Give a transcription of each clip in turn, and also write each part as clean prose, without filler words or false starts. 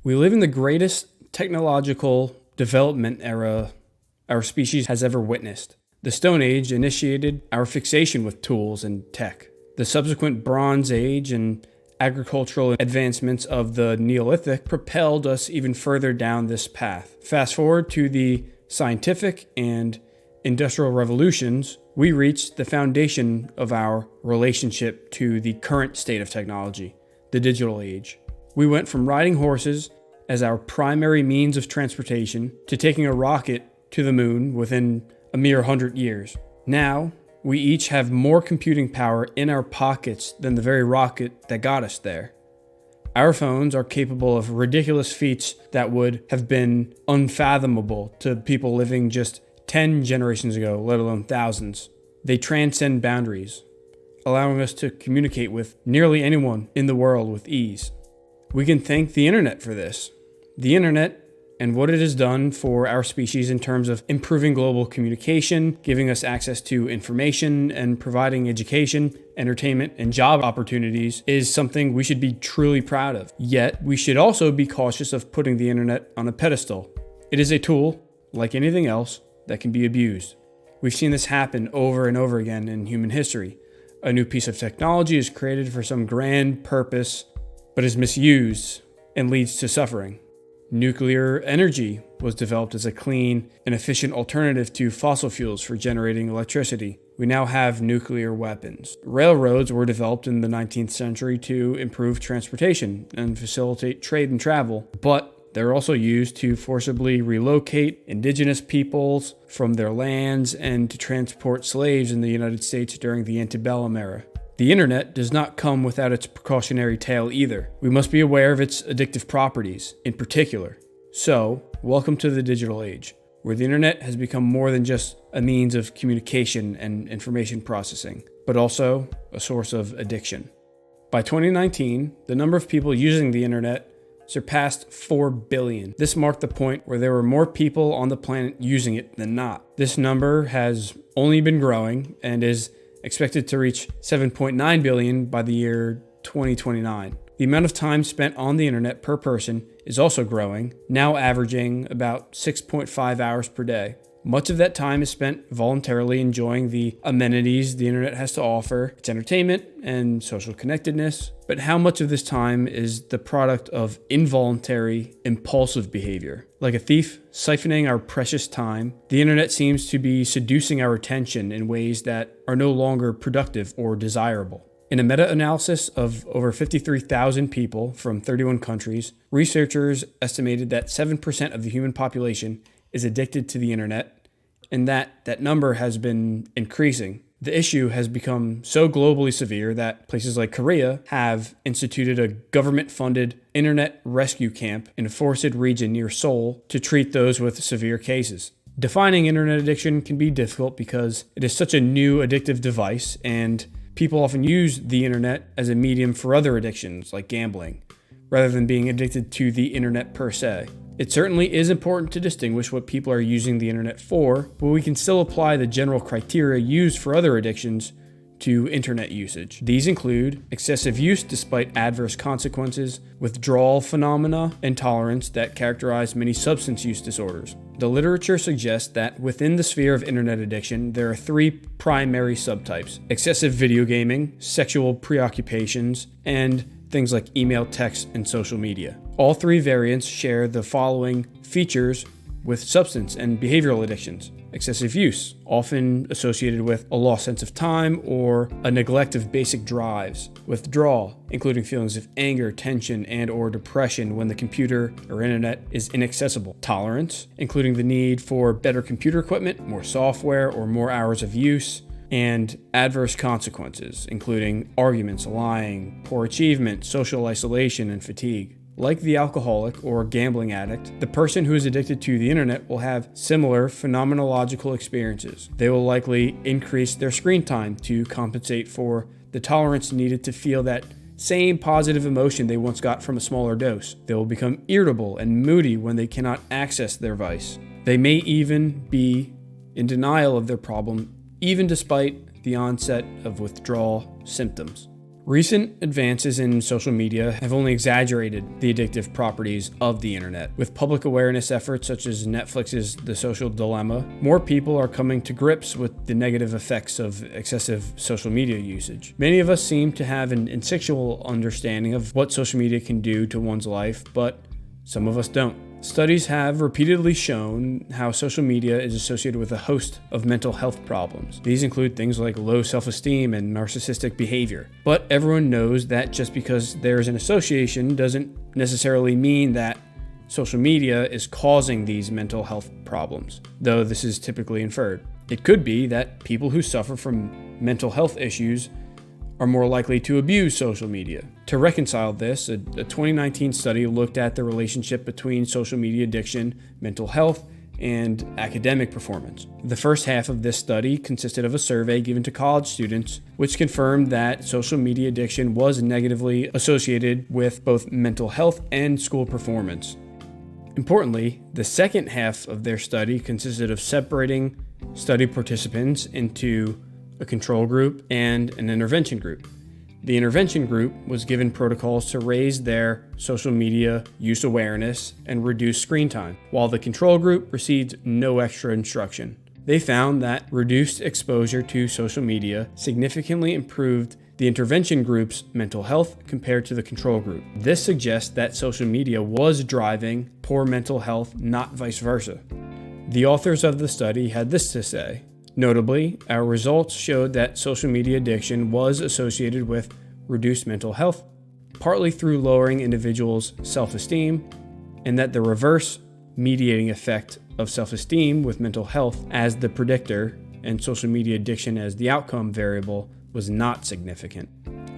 We live in the greatest technological development era our species has ever witnessed. The Stone Age initiated our fixation with tools and tech. The subsequent Bronze Age and agricultural advancements of the Neolithic propelled us even further down this path. Fast forward to the scientific and industrial revolutions, we reached the foundation of our relationship to the current state of technology, the digital age. We went from riding horses as our primary means of transportation to taking a rocket to the moon within a mere 100 years. Now, we each have more computing power in our pockets than the very rocket that got us there. Our phones are capable of ridiculous feats that would have been unfathomable to people living just 10 generations ago, let alone thousands. They transcend boundaries, allowing us to communicate with nearly anyone in the world with ease. We can thank the internet for this. The internet and what it has done for our species in terms of improving global communication, giving us access to information, and providing education, entertainment, and job opportunities is something we should be truly proud of. Yet, we should also be cautious of putting the internet on a pedestal. It is a tool, like anything else, that can be abused. We've seen this happen over and over again in human history. A new piece of technology is created for some grand purpose, but is misused and leads to suffering. Nuclear energy was developed as a clean and efficient alternative to fossil fuels for generating electricity. We now have nuclear weapons. Railroads were developed in the 19th century to improve transportation and facilitate trade and travel, but they're also used to forcibly relocate indigenous peoples from their lands and to transport slaves in the United States during the antebellum era. The internet does not come without its precautionary tale either. We must be aware of its addictive properties in particular. So, welcome to the digital age, where the internet has become more than just a means of communication and information processing, but also a source of addiction. By 2019, the number of people using the internet surpassed 4 billion. This marked the point where there were more people on the planet using it than not. This number has only been growing and is expected to reach 7.9 billion by the year 2029. The amount of time spent on the internet per person is also growing, now averaging about 6.5 hours per day. Much of that time is spent voluntarily enjoying the amenities the internet has to offer, its entertainment and social connectedness. But how much of this time is the product of involuntary, impulsive behavior? Like a thief siphoning our precious time, the internet seems to be seducing our attention in ways that are no longer productive or desirable. In a meta-analysis of over 53,000 people from 31 countries, researchers estimated that 7% of the human population is addicted to the internet, and that number has been increasing. The issue has become so globally severe that places like Korea have instituted a government-funded internet rescue camp in a forested region near Seoul to treat those with severe cases. Defining internet addiction can be difficult because it is such a new addictive device, and people often use the internet as a medium for other addictions like gambling, rather than being addicted to the internet per se. It certainly is important to distinguish what people are using the internet for, but we can still apply the general criteria used for other addictions to internet usage. These include excessive use despite adverse consequences, withdrawal phenomena, and tolerance that characterize many substance use disorders. The literature suggests that within the sphere of internet addiction, there are 3 primary subtypes: excessive video gaming, sexual preoccupations, and things like email, text, and social media. All 3 variants share the following features with substance and behavioral addictions. Excessive use, often associated with a lost sense of time or a neglect of basic drives. Withdrawal, including feelings of anger, tension, and or depression when the computer or internet is inaccessible. Tolerance, including the need for better computer equipment, more software, or more hours of use. And adverse consequences, including arguments, lying, poor achievement, social isolation, and fatigue. Like the alcoholic or gambling addict, the person who is addicted to the internet will have similar phenomenological experiences. They will likely increase their screen time to compensate for the tolerance needed to feel that same positive emotion they once got from a smaller dose. They will become irritable and moody when they cannot access their vice. They may even be in denial of their problem, even despite the onset of withdrawal symptoms. Recent advances in social media have only exaggerated the addictive properties of the internet. With public awareness efforts such as Netflix's The Social Dilemma, more people are coming to grips with the negative effects of excessive social media usage. Many of us seem to have an instinctual understanding of what social media can do to one's life, but some of us don't. Studies have repeatedly shown how social media is associated with a host of mental health problems. These include things like low self-esteem and narcissistic behavior. But everyone knows that just because there's an association doesn't necessarily mean that social media is causing these mental health problems, though this is typically inferred. It could be that people who suffer from mental health issues are more likely to abuse social media. To reconcile this, a 2019 study looked at the relationship between social media addiction, mental health, and academic performance. The first half of this study consisted of a survey given to college students, which confirmed that social media addiction was negatively associated with both mental health and school performance. Importantly, the second half of their study consisted of separating study participants into a control group and an intervention group. The intervention group was given protocols to raise their social media use awareness and reduce screen time, while the control group received no extra instruction. They found that reduced exposure to social media significantly improved the intervention group's mental health compared to the control group. This suggests that social media was driving poor mental health, not vice versa. The authors of the study had this to say: notably, our results showed that social media addiction was associated with reduced mental health, partly through lowering individuals' self-esteem, and that the reverse mediating effect of self-esteem with mental health as the predictor and social media addiction as the outcome variable was not significant.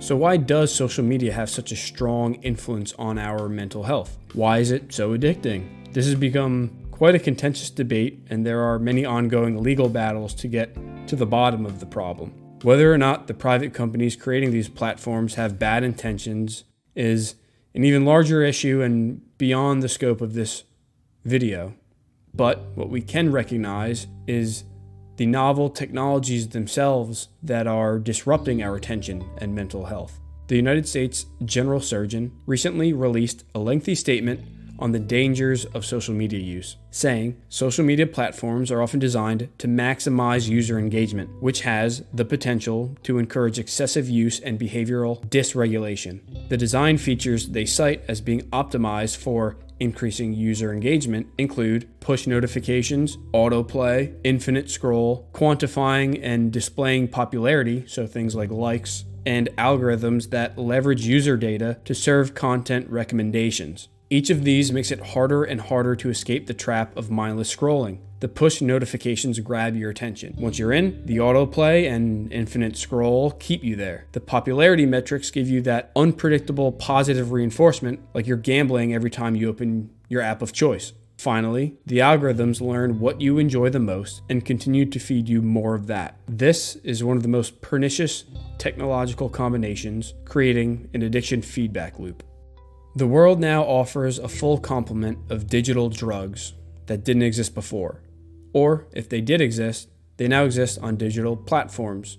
So why does social media have such a strong influence on our mental health? Why is it so addicting? This has become quite a contentious debate, and there are many ongoing legal battles to get to the bottom of the problem. Whether or not the private companies creating these platforms have bad intentions is an even larger issue and beyond the scope of this video. But what we can recognize is the novel technologies themselves that are disrupting our attention and mental health. The United States General Surgeon recently released a lengthy statement on the dangers of social media use, saying social media platforms are often designed to maximize user engagement, which has the potential to encourage excessive use and behavioral dysregulation. The design features they cite as being optimized for increasing user engagement include push notifications, autoplay, infinite scroll, quantifying and displaying popularity, so things like likes, and algorithms that leverage user data to serve content recommendations. Each of these makes it harder and harder to escape the trap of mindless scrolling. The push notifications grab your attention. Once you're in, the autoplay and infinite scroll keep you there. The popularity metrics give you that unpredictable positive reinforcement, like you're gambling every time you open your app of choice. Finally, the algorithms learn what you enjoy the most and continue to feed you more of that. This is one of the most pernicious technological combinations, creating an addiction feedback loop. The world now offers a full complement of digital drugs that didn't exist before. Or, if they did exist, they now exist on digital platforms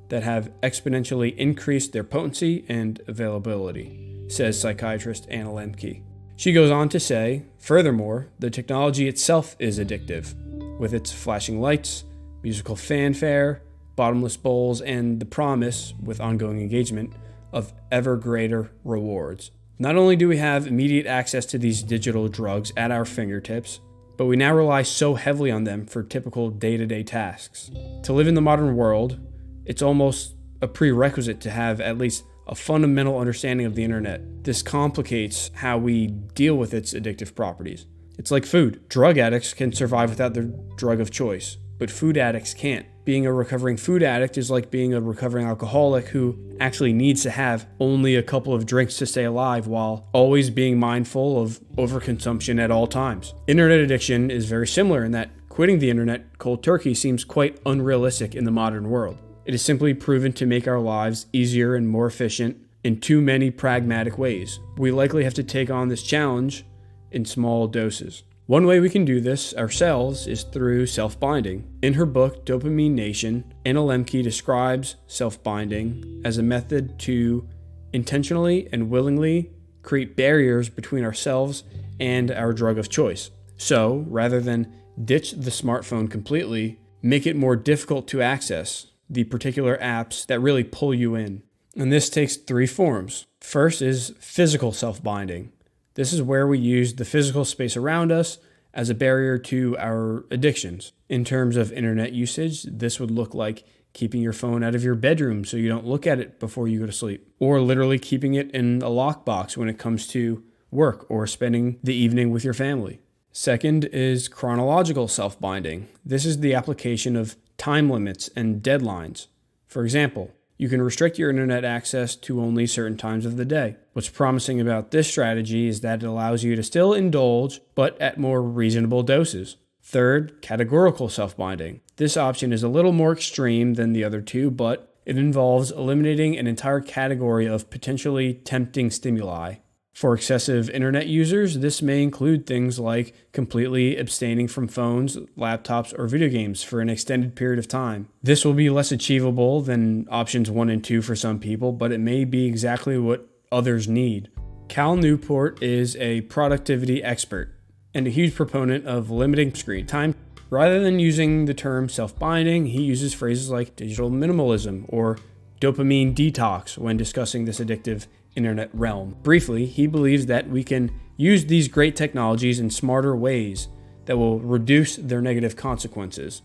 that have exponentially increased their potency and availability, says psychiatrist Anna Lemke. She goes on to say, furthermore, the technology itself is addictive, with its flashing lights, musical fanfare, bottomless bowls, and the promise, with ongoing engagement, of ever greater rewards. Not only do we have immediate access to these digital drugs at our fingertips, but we now rely so heavily on them for typical day-to-day tasks. To live in the modern world, it's almost a prerequisite to have at least a fundamental understanding of the internet. This complicates how we deal with its addictive properties. It's like food. Drug addicts can survive without their drug of choice, but food addicts can't. Being a recovering food addict is like being a recovering alcoholic who actually needs to have only a couple of drinks to stay alive while always being mindful of overconsumption at all times. Internet addiction is very similar in that quitting the internet cold turkey seems quite unrealistic in the modern world. It is simply proven to make our lives easier and more efficient in too many pragmatic ways. We likely have to take on this challenge in small doses. One way we can do this ourselves is through self-binding. In her book, Dopamine Nation, Anna Lemke describes self-binding as a method to intentionally and willingly create barriers between ourselves and our drug of choice. So, rather than ditch the smartphone completely, make it more difficult to access the particular apps that really pull you in. And this takes three forms. First is physical self-binding. This is where we use the physical space around us as a barrier to our addictions. In terms of internet usage, this would look like keeping your phone out of your bedroom so you don't look at it before you go to sleep, or literally keeping it in a lockbox when it comes to work or spending the evening with your family. Second is chronological self-binding. This is the application of time limits and deadlines. For example, you can restrict your internet access to only certain times of the day. What's promising about this strategy is that it allows you to still indulge, but at more reasonable doses. Third, categorical self-binding. This option is a little more extreme than the other two, but it involves eliminating an entire category of potentially tempting stimuli. For excessive internet users, this may include things like completely abstaining from phones, laptops, or video games for an extended period of time. This will be less achievable than options 1 and 2 for some people, but it may be exactly what others need. Cal Newport is a productivity expert and a huge proponent of limiting screen time. Rather than using the term self-binding, he uses phrases like digital minimalism or dopamine detox when discussing this addictive internet realm. Briefly, he believes that we can use these great technologies in smarter ways that will reduce their negative consequences.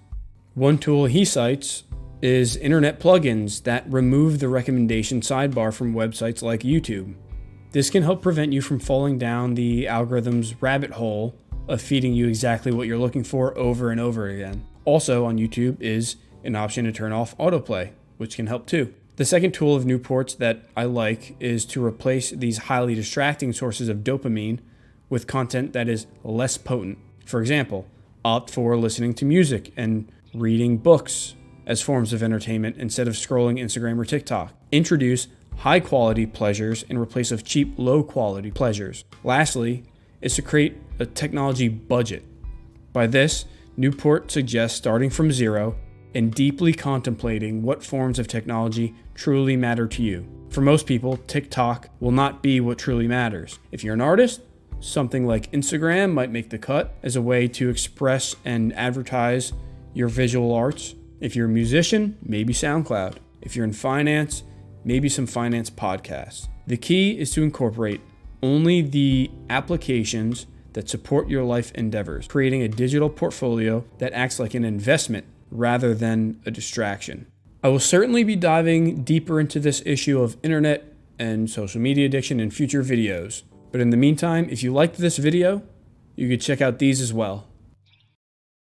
One tool he cites is internet plugins that remove the recommendation sidebar from websites like YouTube. This can help prevent you from falling down the algorithm's rabbit hole of feeding you exactly what you're looking for over and over again. Also on YouTube is an option to turn off autoplay, which can help too. The second tool of Newport's that I like is to replace these highly distracting sources of dopamine with content that is less potent. For example, opt for listening to music and reading books as forms of entertainment instead of scrolling Instagram or TikTok. Introduce high-quality pleasures in replace of cheap, low-quality pleasures. Lastly, is to create a technology budget. By this, Newport suggests starting from zero and deeply contemplating what forms of technology truly matter to you. For most people, TikTok will not be what truly matters. If you're an artist, something like Instagram might make the cut as a way to express and advertise your visual arts. If you're a musician, maybe SoundCloud. If you're in finance, maybe some finance podcasts. The key is to incorporate only the applications that support your life endeavors, creating a digital portfolio that acts like an investment rather than a distraction. I will certainly be diving deeper into this issue of internet and social media addiction in future videos. But in the meantime, if you liked this video, you could check out these as well.